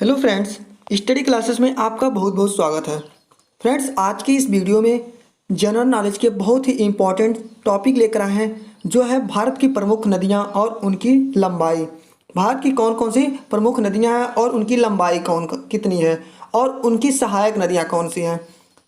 Hello friends, study classes में आपका बहुत बहुत स्वागत है। फ्रेंड्स, आज की इस वीडियो में जनरल नॉलेज के बहुत ही इम्पोर्टेंट टॉपिक लेकर आए हैं, जो है भारत की प्रमुख नदियां और उनकी लंबाई। भारत की कौन कौन सी प्रमुख नदियां हैं और उनकी लंबाई कितनी है और उनकी सहायक नदियां कौन सी हैं।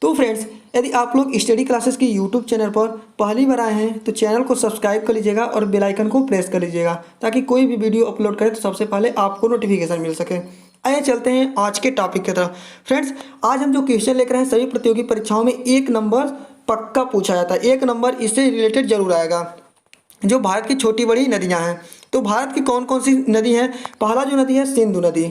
तो फ्रेंड्स, यदि आप लोग स्टडी क्लासेस की यूट्यूब चैनल पर पहली बार आए हैं तो चैनल को सब्सक्राइब कर लीजिएगा और बेल आइकन को प्रेस कर लीजिएगा, ताकि कोई भी वीडियो अपलोड करें तो सबसे पहले आपको नोटिफिकेशन मिल सके। आइए चलते हैं आज के टॉपिक की तरफ। फ्रेंड्स, आज हम जो क्वेश्चन लेकर आए हैं, सभी प्रतियोगी परीक्षाओं में 1 नंबर पक्का पूछा जाता है। 1 नंबर इससे रिलेटेड जरूर आएगा, जो भारत की छोटी बड़ी नदियां हैं। तो भारत की कौन कौन सी नदी हैं? पहला जो नदी है सिंधु नदी।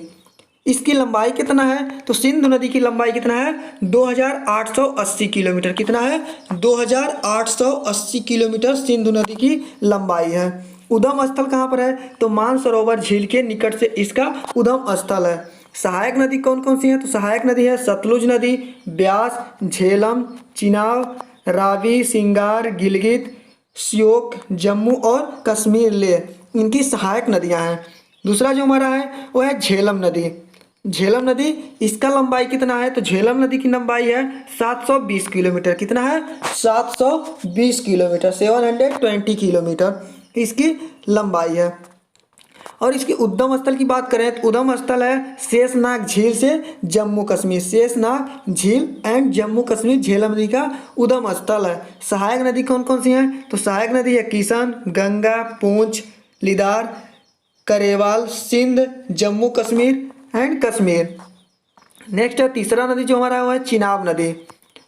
इसकी लंबाई कितना है? तो सिंधु नदी की लंबाई कितना है? 2880 किलोमीटर। कितना है? 2880 किलोमीटर सिंधु नदी की लंबाई है। उद्गम स्थल कहाँ पर है? तो मानसरोवर झील के निकट से इसका उद्गम स्थल है। सहायक नदी कौन कौन सी है? तो सहायक नदी है सतलुज नदी, ब्यास, झेलम, चिनाब, रावी, सिंगार, गिलगित, श्योक, जम्मू और कश्मीर ले, इनकी सहायक नदियां हैं। दूसरा जो हमारा है वो है झेलम नदी। झेलम नदी, इसका लंबाई कितना है? तो झेलम नदी की लंबाई है 720 किलोमीटर। कितना है? 720 किलोमीटर, 720 किलोमीटर इसकी लंबाई है। और इसकी उद्गम स्थल की बात करें तो उद्गम स्थल है शेषनाग झील से जम्मू कश्मीर। शेषनाग झील एंड जम्मू कश्मीर झेलम नदी का उद्गम स्थल है। सहायक नदी कौन कौन सी हैं? तो सहायक नदी है किशन, गंगा, पूंछ, लिदार, करेवाल, सिंध, जम्मू कश्मीर एंड कश्मीर। नेक्स्ट है तीसरा नदी जो हमारा है चिनाब नदी।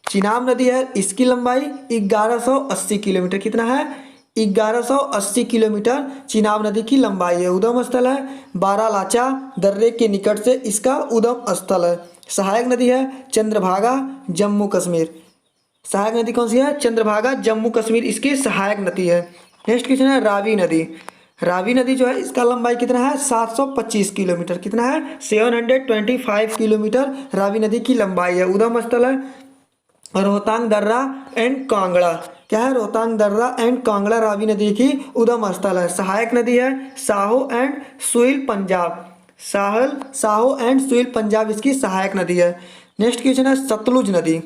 चिनाब नदी है, इसकी लंबाई 1180 किलोमीटर। कितना है? 1180 किलोमीटर चिनाब नदी की लंबाई है। उद्गम स्थल है बारालाचा दर्रे के निकट से इसका उद्गम स्थल है। सहायक नदी है चंद्रभागा, जम्मू कश्मीर। सहायक नदी कौन सी है? चंद्रभागा, जम्मू कश्मीर इसकी सहायक नदी है। नेक्स्ट क्वेश्चन है रावी नदी। रावी नदी जो है, इसका लंबाई कितना है? 725 किलोमीटर। कितना है? 725 किलोमीटर रावी नदी की लंबाई है। उद्गम स्थल है रोहतांग दर्रा एंड कांगड़ा। क्या है? रोहतांग दर्रा एंड कांगड़ा रावी नदी की उद्गम स्थल है। सहायक नदी है साहो एंड सुहेल पंजाब। साहो एंड सुहेल पंजाब इसकी सहायक नदी है। नेक्स्ट क्वेश्चन है सतलुज नदी।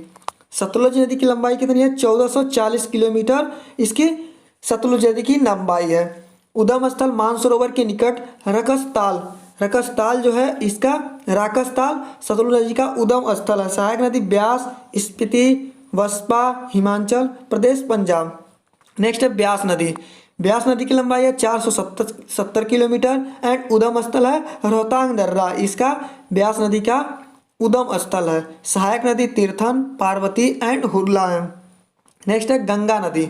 सतलुज नदी की लंबाई कितनी है? 1440 किलोमीटर इसकी सतलुज नदी की लंबाई है। उद्गम स्थल मानसरोवर के निकट रकसताल। रकसताल जो है, इसका राकसताल सतलुज नदी का उद्गम स्थल है। सहायक नदी ब्यास, स्पीति, बसपा, हिमाचल प्रदेश, पंजाब। नेक्स्ट है ब्यास नदी। ब्यास नदी की लंबाई है 470 किलोमीटर एंड उद्गम स्थल है रोहतांग दर्रा, इसका ब्यास नदी का उद्गम स्थल है। सहायक नदी तीर्थन, पार्वती एंड हुरला है। नेक्स्ट है गंगा नदी।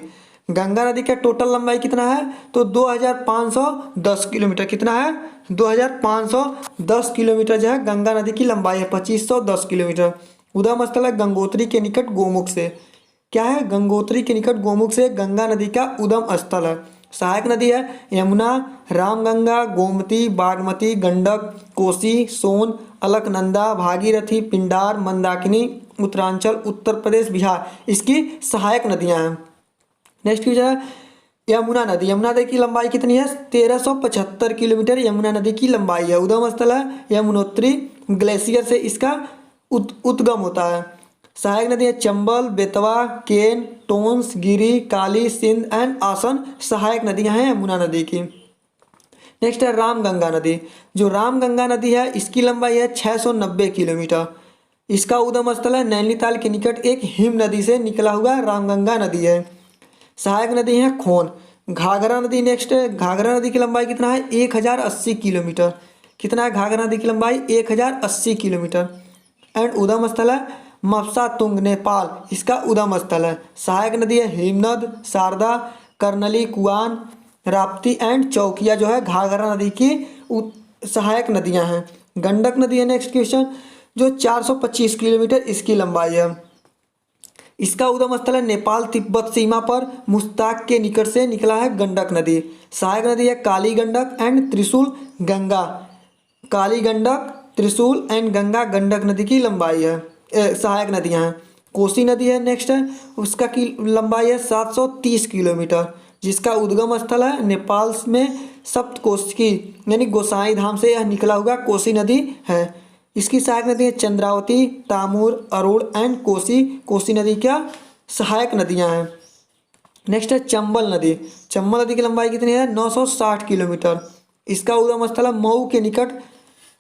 गंगा नदी का टोटल लंबाई कितना है? तो 2510 किलोमीटर। कितना है? 2510 किलोमीटर जो है गंगा नदी की लंबाई है। 2510 किलोमीटर। उद्गम स्थल है गंगोत्री के निकट गोमुख से। क्या है? गंगोत्री के निकट गोमुख से गंगा नदी का उद्गम स्थल है। सहायक नदी है यमुना, रामगंगा, गोमती, बागमती, गंडक, कोसी, सोन, अलकनंदा, भागीरथी, पिंडार, मंदाकिनी, उत्तरांचल, उत्तर प्रदेश, बिहार इसकी सहायक नदियां हैं। नेक्स्ट क्वेश्चन है यमुना नदी। यमुना नदी की लंबाई कितनी है? 1375 किलोमीटर यमुना नदी की लंबाई है। उद्गम स्थल है यमुनोत्री ग्लेशियर से इसका उद्गम होता है। सहायक नदी है चंबल, बेतवा, केन, टोंस, गिरी, काली, सिंध एंड आसन सहायक नदियां हैं यमुना नदी की। नेक्स्ट है रामगंगा नदी। जो रामगंगा नदी है, इसकी लंबाई है 690 किलोमीटर। इसका उद्गम स्थल है नैनीताल के निकट एक हिम नदी से निकला हुआ रामगंगा नदी है। सहायक नदी है खोन, घाघरा नदी। नेक्स्ट है घाघरा नदी की लंबाई कितना है? 1080 किलोमीटर। कितना है घाघरा नदी की लंबाई? 1080 किलोमीटर एंड उद्गम स्थल है मपसा तुंग, नेपाल इसका उद्गम स्थल है। सहायक नदी है हेमनद, शारदा, कर्नली, कुआन, राप्ती एंड चौकिया जो है घाघरा नदी की सहायक नदियां हैं। गंडक नदी है नेक्स्ट क्वेश्चन, जो 425 किलोमीटर इसकी लंबाई है। इसका उद्गम स्थल है नेपाल तिब्बत सीमा पर मुस्ताक के निकट से निकला है गंडक नदी। सहायक नदी है काली गंडक एंड त्रिशूल गंगा। काली गंडक, त्रिशूल एंड गंगा गंडक नदी की लंबाई है, सहायक नदियां हैं। कोसी नदी है नेक्स्ट है, उसका की लंबाई है 730 किलोमीटर, जिसका उद्गम स्थल है नेपाल में सप्तकोशी यानी गोसाई धाम से यह निकला हुआ कोसी नदी है। इसकी सहायक नदी है चंद्रावती, तामूर, अरुण एंड कोसी। कोसी नदी क्या सहायक नदियां हैं। नेक्स्ट है चंबल नदी। चंबल नदी की लंबाई कितनी है 960 किलोमीटर। इसका उद्गम स्थल है मऊ के निकट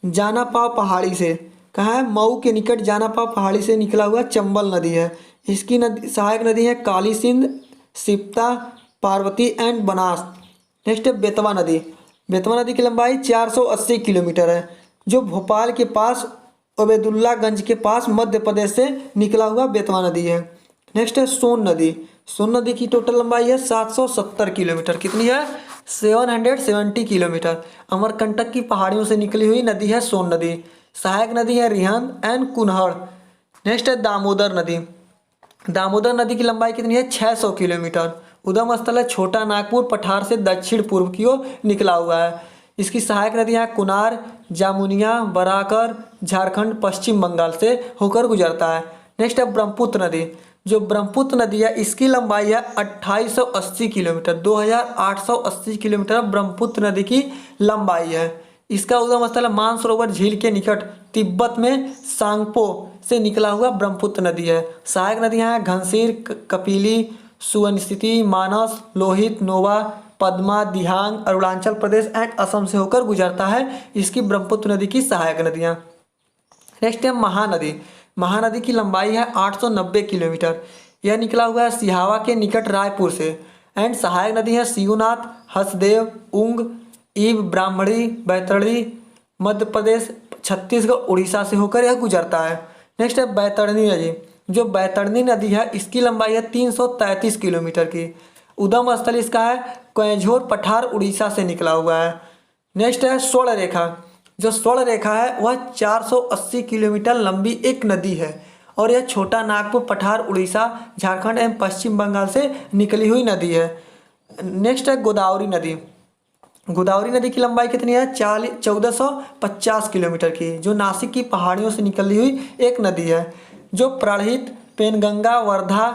जानापाव पहाड़ी से। कहाँ है? मऊ के निकट जानापाव पहाड़ी से निकला हुआ चंबल नदी है। इसकी नदी सहायक नदी है काली सिंध, सिप्ता, पार्वती एंड बनास। नेक्स्ट है बेतवा नदी। बेतवा नदी की लंबाई 480 किलोमीटर है, जो भोपाल के पास उबैदुल्लागंज के पास मध्य प्रदेश से निकला हुआ बेतवा नदी है। नेक्स्ट है सोन नदी। सोन नदी की टोटल लंबाई है 770 किलोमीटर। कितनी है? 770 किलोमीटर। अमरकंटक की पहाड़ियों से निकली हुई नदी है सोन नदी। सहायक नदी है रिहंद एंड कुन्हड़। नेक्स्ट है दामोदर नदी। दामोदर नदी की लंबाई कितनी है 600 किलोमीटर। उद्गम स्थल है छोटा नागपुर पठार से दक्षिण पूर्व की ओर निकला हुआ है। इसकी सहायक नदियाँ कुनार, जामुनिया, बराकर, झारखंड, पश्चिम बंगाल से होकर गुजरता है। नेक्स्ट है ब्रह्मपुत्र नदी। जो ब्रह्मपुत्र नदी है इसकी लंबाई है 2880 किलोमीटर। 2880 किलोमीटर ब्रह्मपुत्र नदी की लंबाई है। इसका उद्गम स्थल मानसरोवर झील के निकट तिब्बत में सांगपो से निकला हुआ ब्रह्मपुत्र नदी है। सहायक नदियाँ हैं घनसीर, कपिली, सुवनस्थिति, मानस, लोहित, नोवा, पद्मा, दिहांग, अरुणाचल प्रदेश एंड असम से होकर गुजरता है। इसकी ब्रह्मपुत्र नदी की सहायक नदियाँ। नेक्स्ट है महानदी। महानदी की लंबाई है 890 किलोमीटर। यह निकला हुआ है सिहावा के निकट रायपुर से। एंड सहायक नदी है शिवनाथ, हसदेव, उंग, ईब, ब्राह्मणी, बैतरणी, मध्य प्रदेश, छत्तीसगढ़, उड़ीसा से होकर यह गुजरता है। नेक्स्ट है बैतरणी नदी। जो बैतरणी नदी है इसकी लंबाई है 333 किलोमीटर की। उद्गम स्थल इसका है कैझोर पठार, उड़ीसा से निकला हुआ है। नेक्स्ट है स्वर्ण रेखा। जो स्वर्ण रेखा है वह 480 किलोमीटर लंबी एक नदी है और यह छोटा नागपुर पठार, उड़ीसा, झारखंड एवं पश्चिम बंगाल से निकली हुई नदी है। नेक्स्ट है गोदावरी नदी। गोदावरी नदी की लंबाई कितनी है 1450 किलोमीटर की, जो नासिक की पहाड़ियों से निकली हुई एक नदी है, जो प्रणहित, पेनगंगा, वर्धा,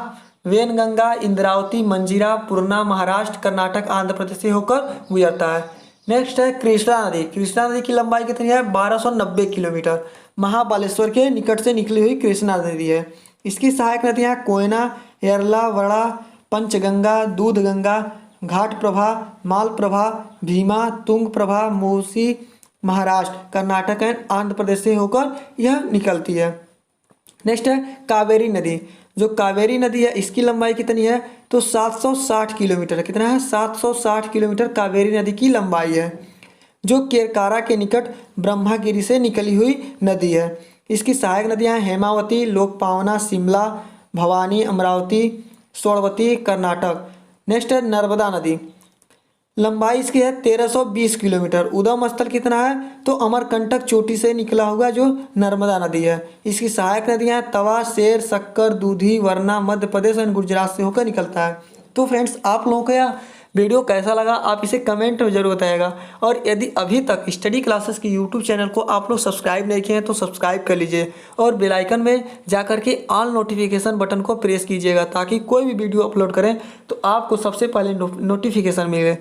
वेनगंगा, इंद्रावती, मंजीरा, पूर्णा, महाराष्ट्र, कर्नाटक, आंध्र प्रदेश से होकर गुजरता है। नेक्स्ट है कृष्णा नदी। कृष्णा नदी की लंबाई कितनी है 1290 किलोमीटर। महाबालेश्वर के निकट से निकली हुई कृष्णा नदी है। इसकी सहायक नदियाँ कोयना, येरला, वड़ा, पंचगंगा, दूधगंगा, घाट प्रभा, माल प्रभा, भीमा, तुंग प्रभा, मूसी, महाराष्ट्र, कर्नाटक एंड आंध्र प्रदेश से होकर यह निकलती है। नेक्स्ट है कावेरी नदी। जो कावेरी नदी है इसकी लंबाई कितनी है तो 760 किलोमीटर। कितना है 760 किलोमीटर कावेरी नदी की लंबाई है, जो केरकारा के निकट ब्रह्मागिरी से निकली हुई नदी है। इसकी सहायक नदियाँ हेमावती, लोकपावना, शिमला, भवानी, अमरावती, स्वर्णवती, कर्नाटक। नेक्स्ट है नर्मदा नदी। लंबाई इसकी है 1320 किलोमीटर। उद्गम स्थल कितना है तो अमरकंटक चोटी से निकला हुआ जो नर्मदा नदी है। इसकी सहायक नदियाँ तवा, शेर, शक्कर, दूधी, वरना, मध्य प्रदेश और गुजरात से होकर निकलता है। तो फ्रेंड्स आप लोगों को यह वीडियो कैसा लगा आप इसे कमेंट में जरूर बताइएगा। और यदि अभी तक स्टडी क्लासेस की यूट्यूब चैनल को आप लोग सब्सक्राइब नहीं किए हैं तो सब्सक्राइब कर लीजिए और बेल आइकन में जाकर के ऑल नोटिफिकेशन बटन को प्रेस कीजिएगा, ताकि कोई भी वीडियो अपलोड करें तो आपको सबसे पहले नोटिफिकेशन मिले।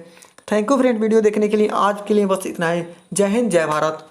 थैंक यू फ्रेंड वीडियो देखने के लिए। आज के लिए बस इतना ही। जय हिंद, जय भारत।